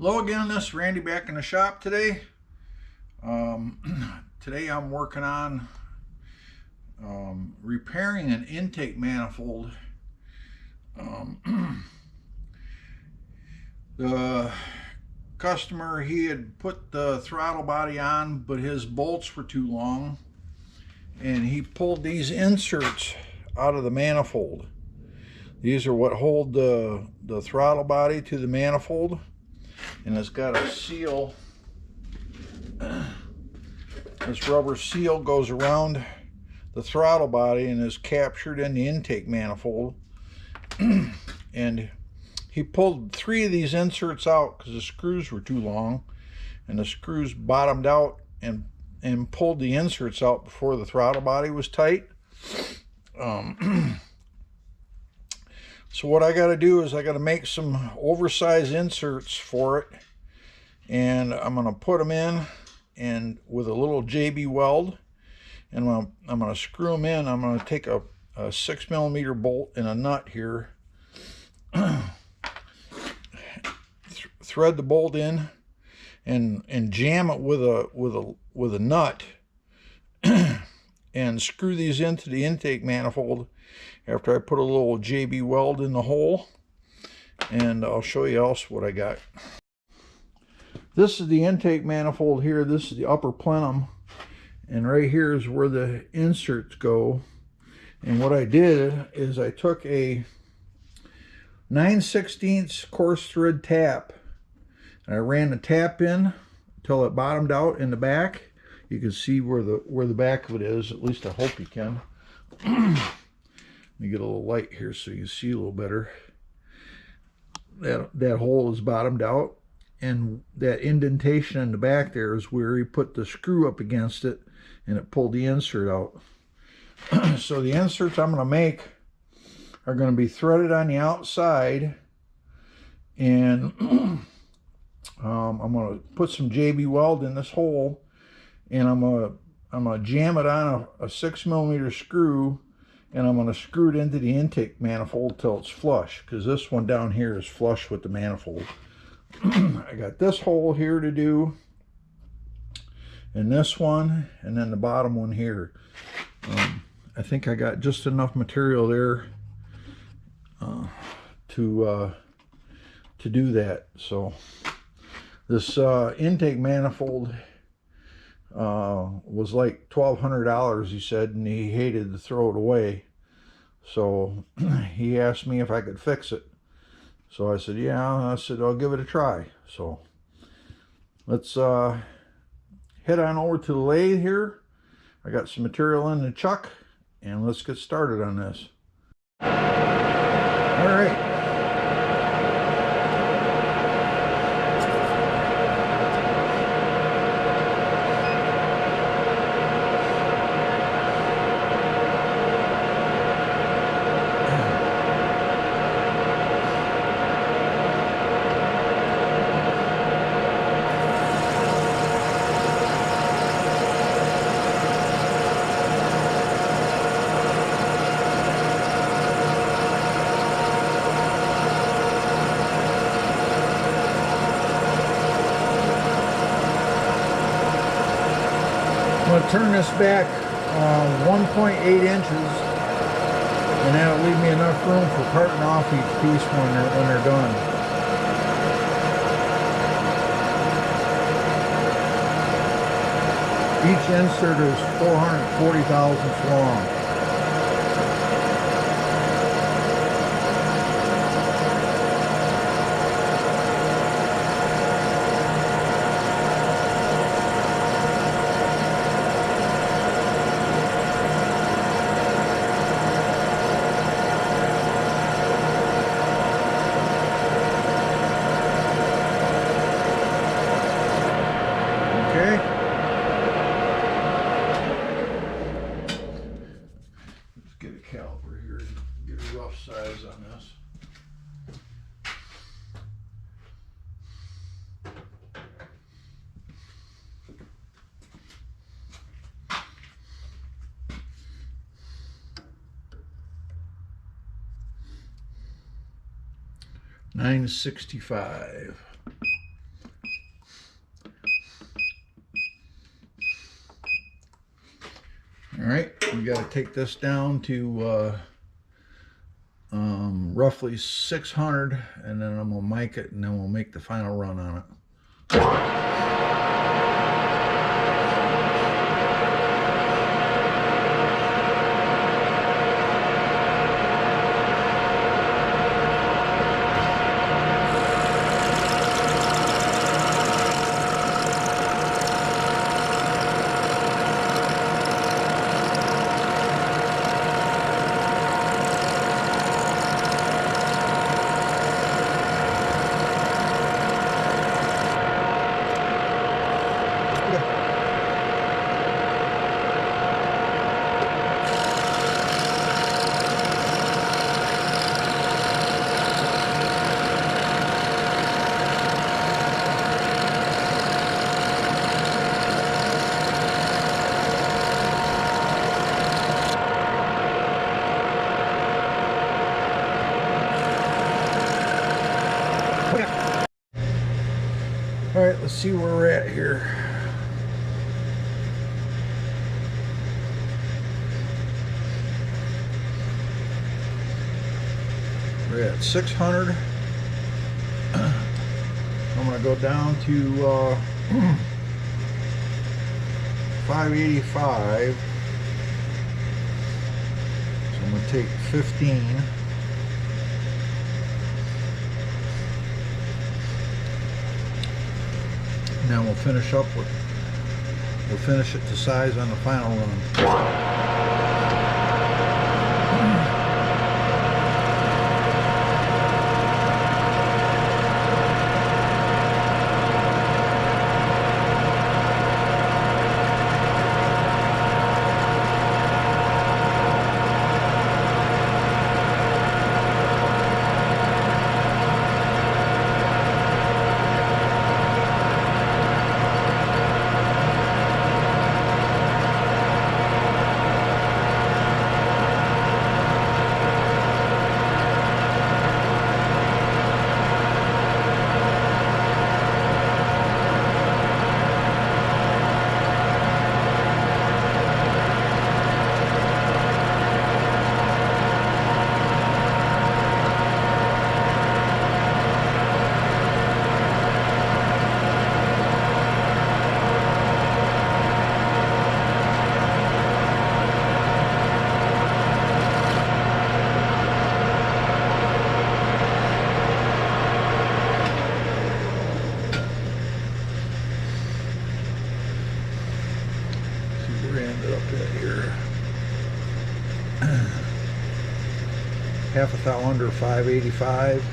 Hello again, this is Randy back in the shop today. Today I'm working on repairing an intake manifold. The customer, he had put the throttle body on, but his bolts were too long, and he pulled these inserts out of the manifold. These are what hold the throttle body to the manifold, and it's got a seal. This rubber seal goes around the throttle body and is captured in the intake manifold. And he pulled 3 of these inserts out because the screws were too long, and the screws bottomed out and pulled the inserts out before the throttle body was tight. So what I got to do is I got to make some oversized inserts for it, and I'm going to put them in and with a little JB weld, and I'm going to screw them in. I'm going to take a 6mm bolt and a nut here, thread the bolt in and jam it with a nut and screw these into the intake manifold after I put a little JB weld in the hole. And I'll show you else what I got. This is the intake manifold here. This is the upper plenum, and right here is where the inserts go. And what I did is I took a 9/16 coarse thread tap, and I ran the tap in until it bottomed out in the back. You can see where the back of it is. At least I hope you can. Let me get a little light here so you can see a little better. That hole is bottomed out, and that indentation in the back there is where he put the screw up against it, and it pulled the insert out. So the inserts I'm going to make are going to be threaded on the outside, and I'm going to put some JB weld in this hole, and I'm going to jam it on a 6mm screw, and I'm going to screw it into the intake manifold till it's flush, because this one down here is flush with the manifold. I got this hole here to do, and this one, and then the bottom one here. I think I got just enough material there to do that. So this intake manifold was like $1,200, he said, and he hated to throw it away. So he asked me if I could fix it. So I said, yeah. I said, I'll give it a try. So let's head on over to the lathe here. I got some material in the chuck, and let's get started on this. All right. I'm going to turn this back 1.8 inches, and that'll leave me enough room for parting off each piece when they're done. Each insert is 440 thousandths long. Let's get a caliper here and get a rough size on this. $9.65. All right, we got to take this down to roughly 600, and then I'm gonna mic it, and then we'll make the final run on it. All right, let's see where we're at here. We're at 600. I'm going to go down to 585. So I'm going to take 15. Now we'll finish up with, we'll finish it to size on the final run. Half a thou under 585.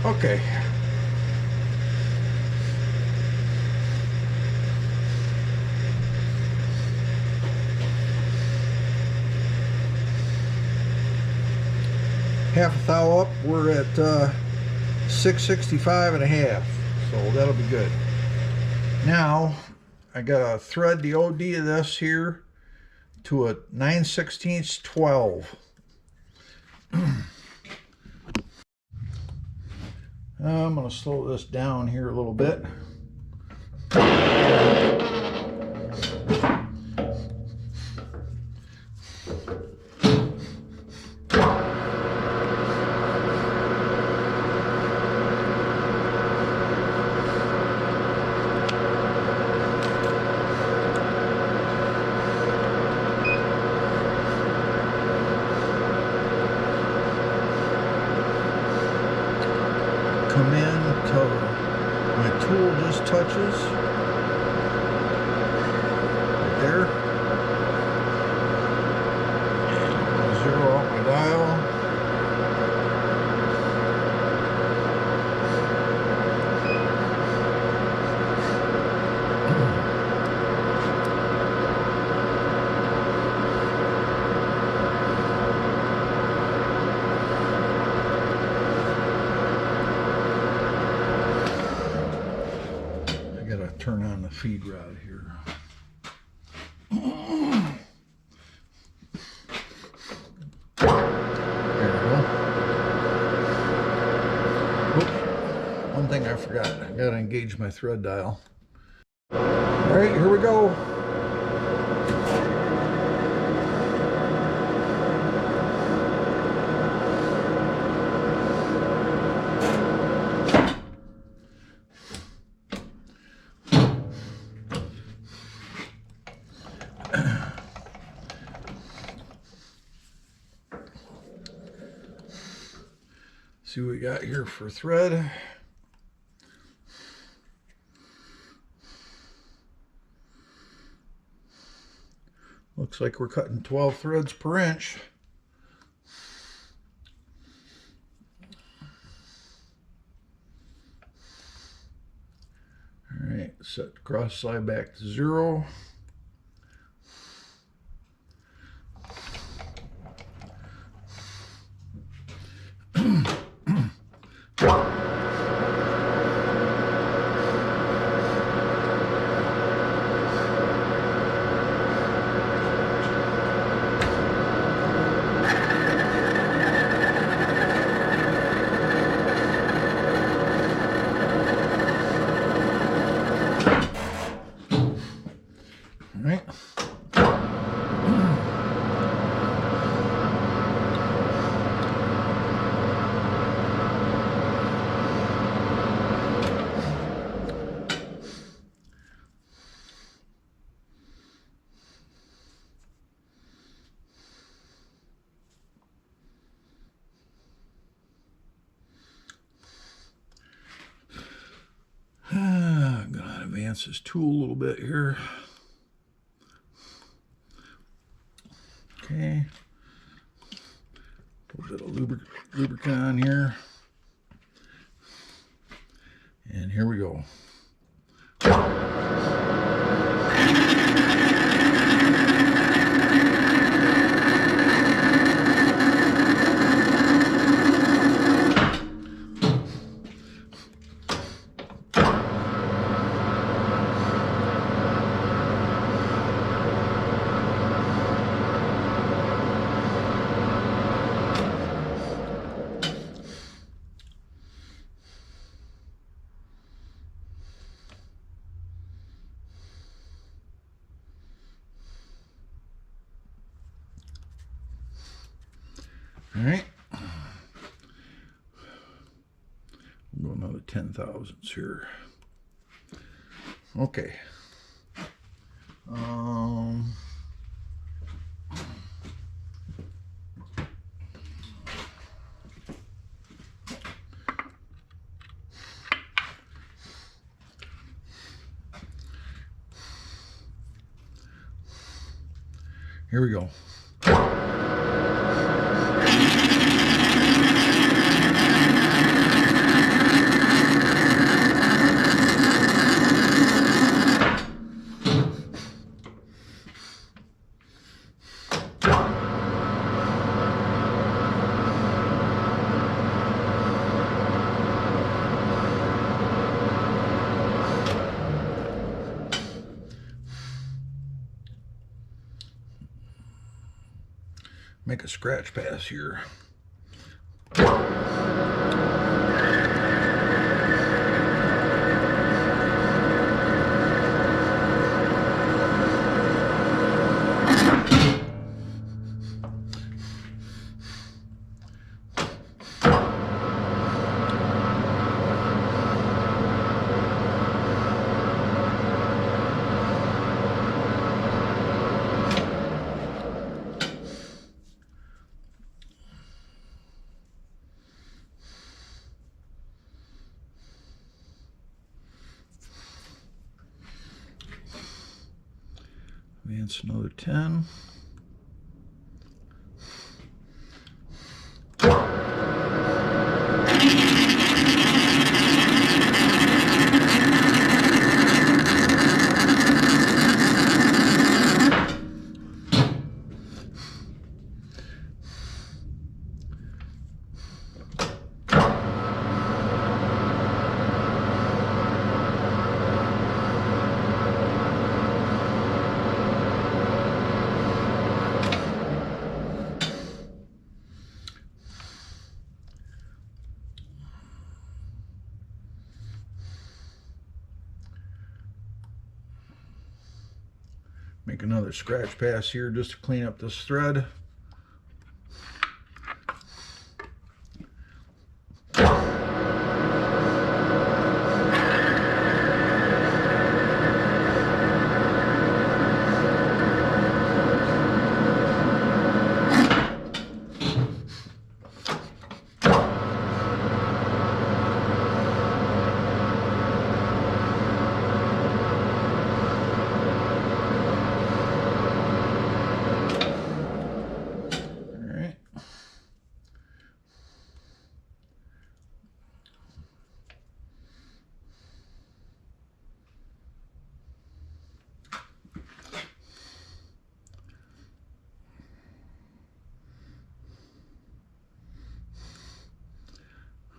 Okay. half a thou up. We're at 665.5, so that'll be good. Now I gotta thread the OD of this here to a 9/16 12. I'm gonna slow this down here a little bit. Come in till my tool just touches right there. And zero out my dial. Turn on the feed rod here. There we go. Oop. One thing I forgot. I gotta engage my thread dial. All right, here we go. See what we got here for thread. Looks like we're cutting 12 threads per inch. All right, set cross slide back to 0. Right. I'm gonna advance this tool a little bit here. Okay, a little bit of lubricant on here, and here we go. All right, we'll go another 10 thousandths here. Okay. Here we go. make a scratch pass here. Advance another 10. Make another scratch pass here just to clean up this thread.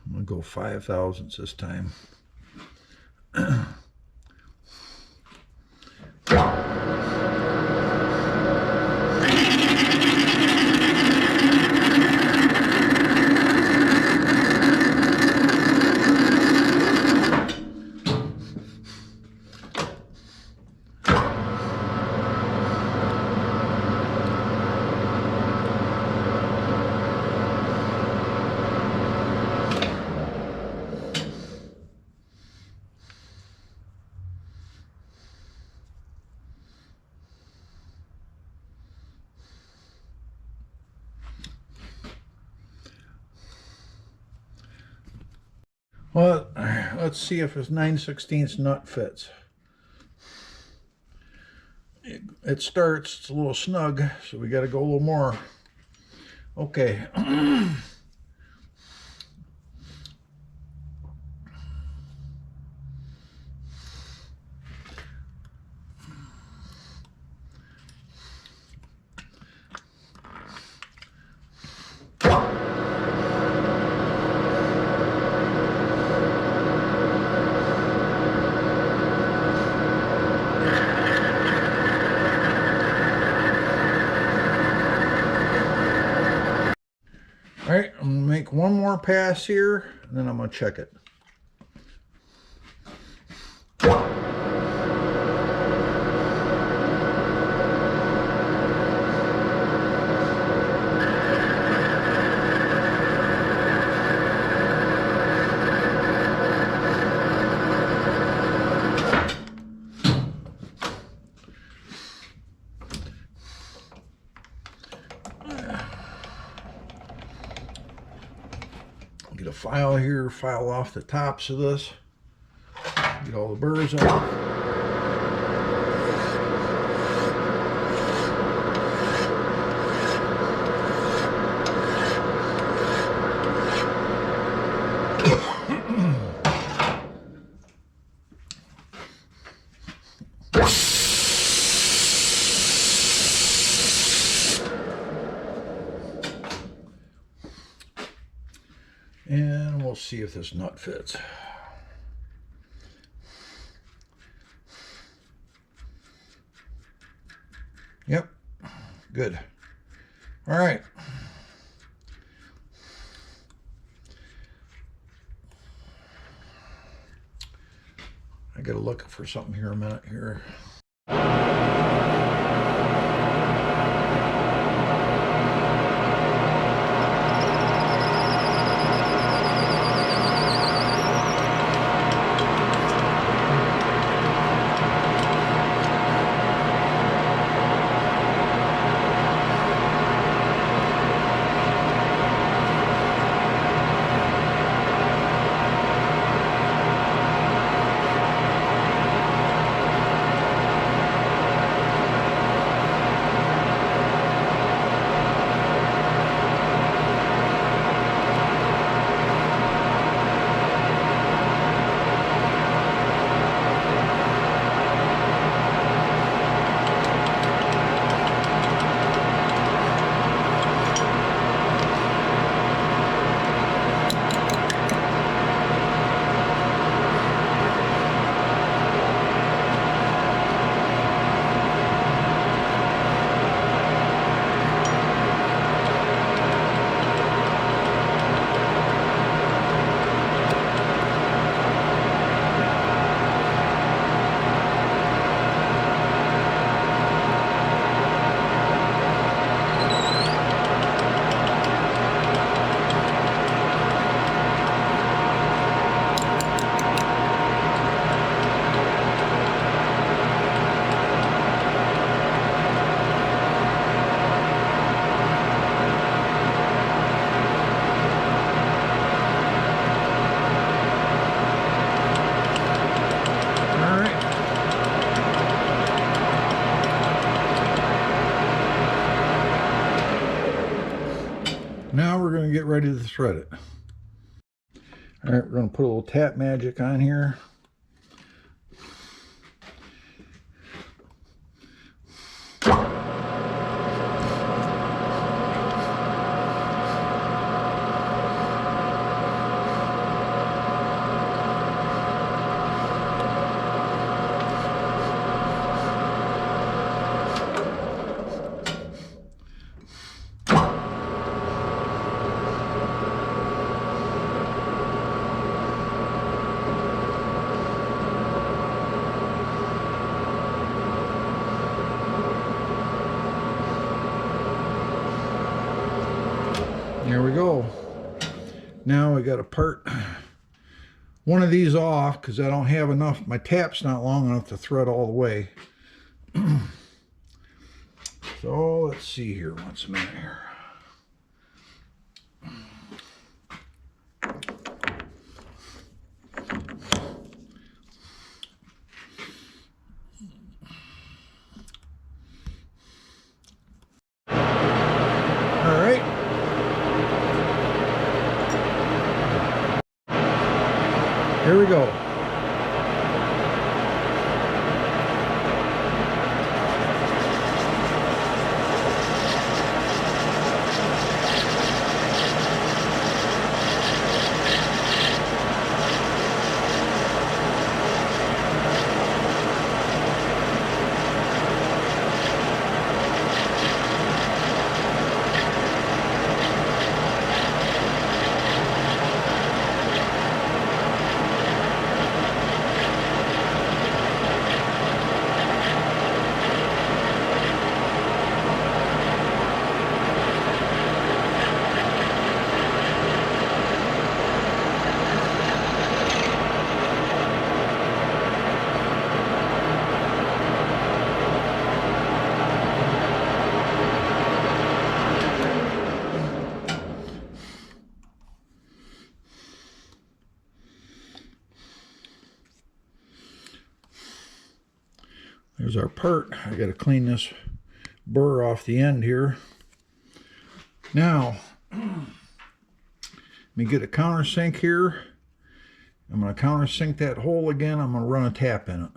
I'm going to go 5 thousandths this time. Well, let's see if this 9/16 nut fits. It starts, it's a little snug, so we got to go a little more. Okay. All right, I'm going to make one more pass here, and then I'm going to check it. Get a file here, file off the tops of this, get all the burrs off. And we'll see if this nut fits. Yep, good. All right. I gotta look for something here a minute here. Now we're going to get ready to thread it. All right, we're going to put a little tap magic on here. There we go. Now I got to part one of these off because I don't have enough. My tap's not long enough to thread all the way. So let's see here. What's a minute here. All right. Here we go. There's our part. I got to clean this burr off the end here. Now, let me get a countersink here. I'm going to countersink that hole again. I'm going to run a tap in it.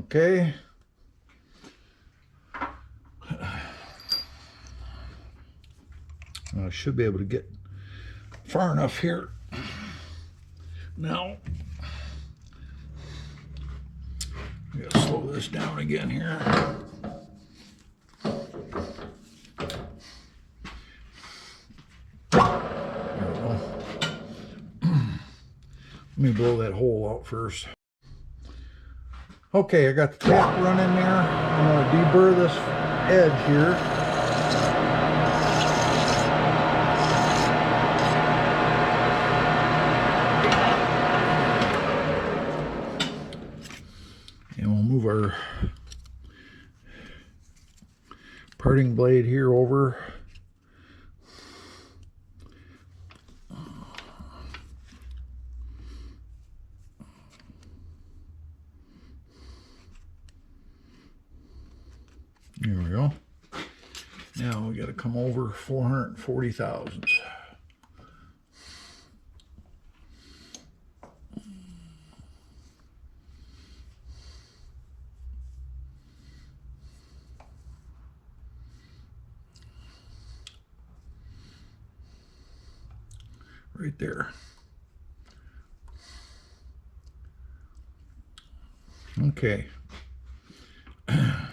Okay. I should be able to get far enough here. Now, I gotta slow this down again here. There we go. Let me blow that hole out first. Okay, I got the tap running there. I'm going to deburr this edge here. And we'll move our parting blade here over. There we go. Now we got to come over 440 thousandths. Right there. Okay. A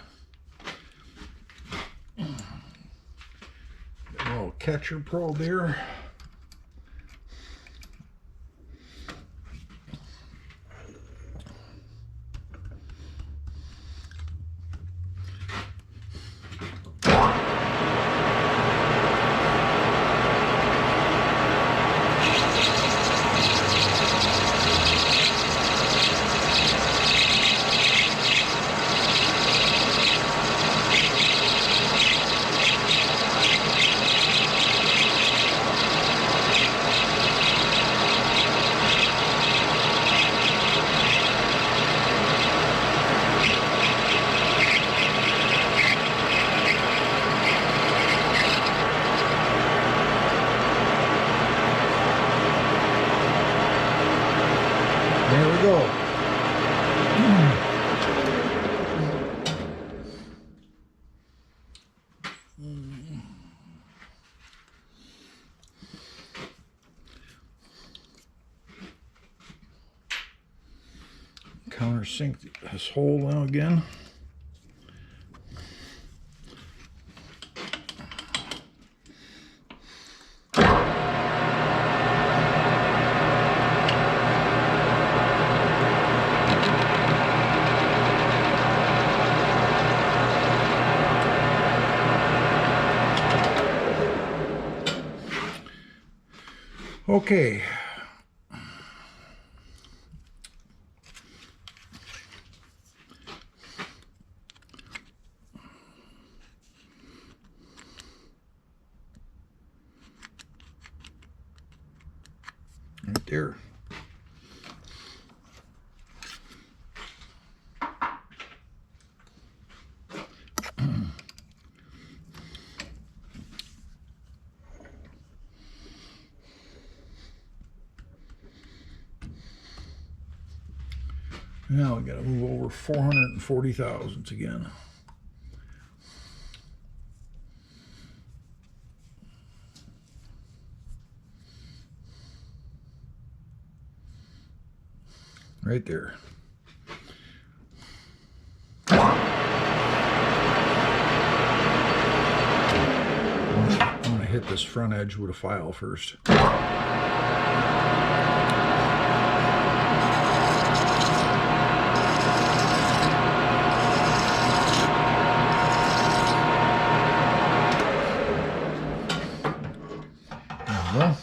little catcher probe here. There we go. Countersink this hole now again. Okay. Right there. Now we got to move over 440 thousandths again. Right there. I'm going to hit this front edge with a file first. Well,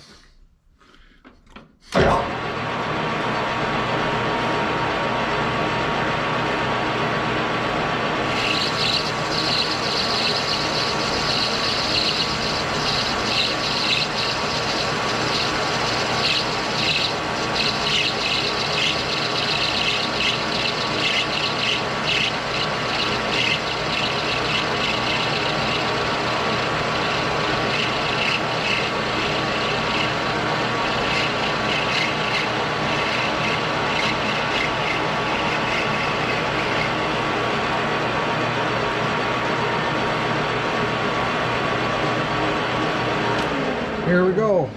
Here we go.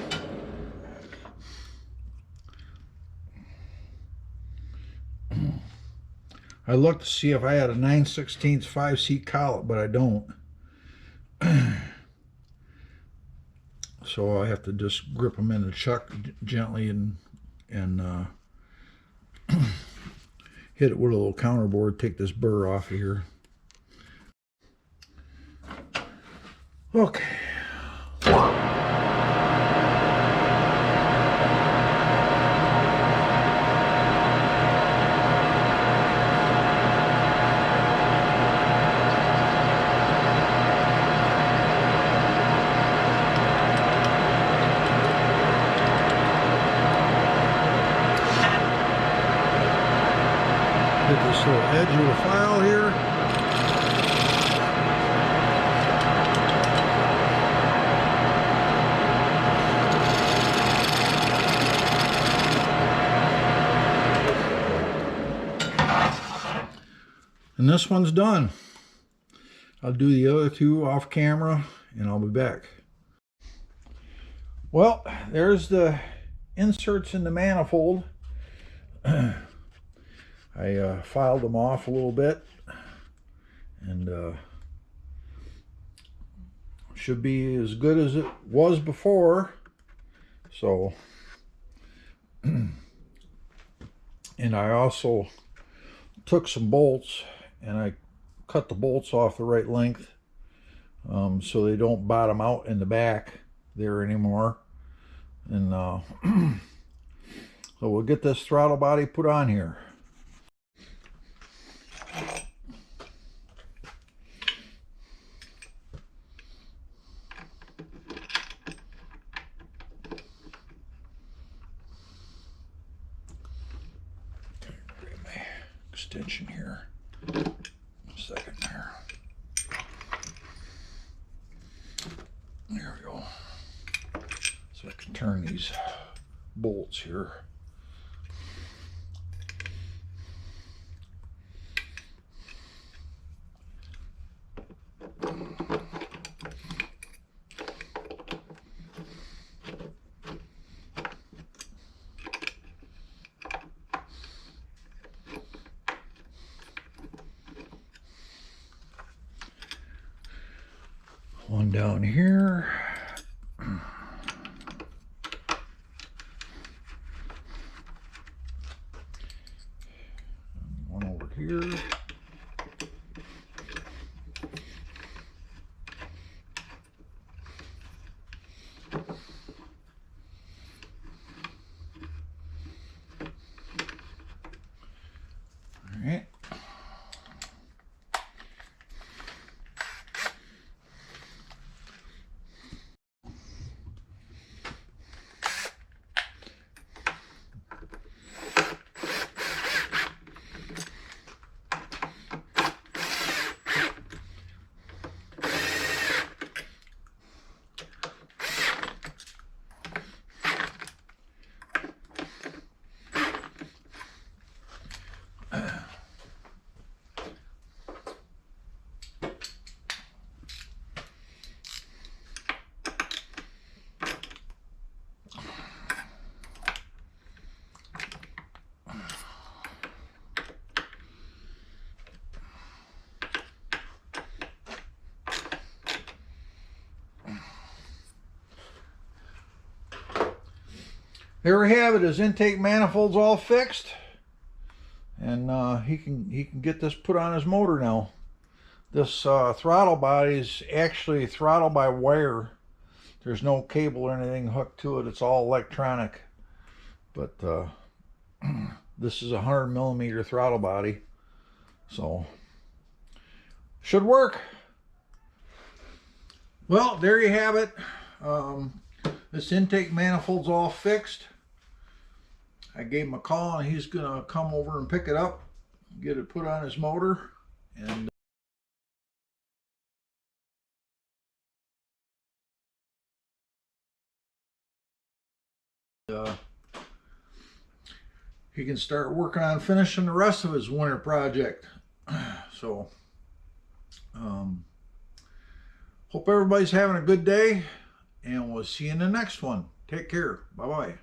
I looked to see if I had a 9/16 5C collet, but I don't. So I have to just grip them in the chuck gently and hit it with a little counterboard, take this burr off of here. Okay. Hit this little edge of the file here. And this one's done. I'll do the other two off camera and I'll be back. Well, there's the inserts in the manifold. I filed them off a little bit and should be as good as it was before. So, and I also took some bolts and I cut the bolts off the right length so they don't bottom out in the back there anymore. And so we'll get this throttle body put on here. Grab my extension here. A second there. There we go. So I can turn these bolts here. One down here. One over here. All right. There we have it. His intake manifold's all fixed, and he can get this put on his motor now. This throttle body is actually throttle by wire. There's no cable or anything hooked to it. It's all electronic. But this is a 100mm throttle body, so should work. Well, there you have it. This intake manifold's all fixed. I gave him a call and he's gonna come over and pick it up, get it put on his motor, and he can start working on finishing the rest of his winter project. So hope everybody's having a good day, and we'll see you in the next one. Take care. Bye-bye.